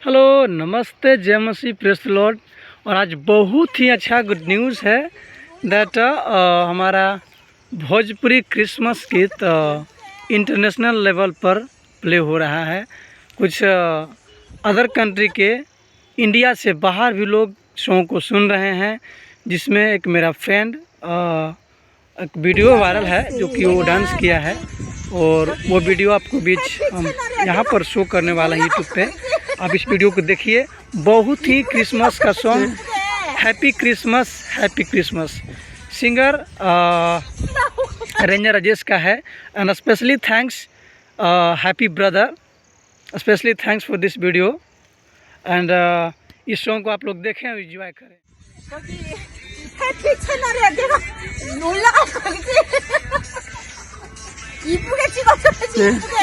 Hello नमस्ते जय मसीह press Lord. और आज बहुत ही अच्छा गुड न्यूज़ है दैट हमारा भोजपुरी क्रिसमस गीत इंटरनेशनल लेवल पर प्ले हो रहा है। कुछ अदर कंट्री के इंडिया से बाहर भी लोग सॉन्ग को सुन रहे हैं, जिसमें एक मेरा फ्रेंड एक वीडियो वायरल है जो कि वो डांस किया है, और वो वीडियो आपको बीच हम यहाँ पर शो करने वाला है यूट्यूब पे। आप इस वीडियो को देखिए, बहुत ही क्रिसमस का song, happy Christmas singer ranger Rajesh का है। And specially thanks happy brother, specially thanks for this video. And इस सॉन्ग को आप लोग देखें और एंजॉय करें। 해피 채널에 내가 놀라가 가겠지. 이쁘게 찍었어야지. 이쁘게.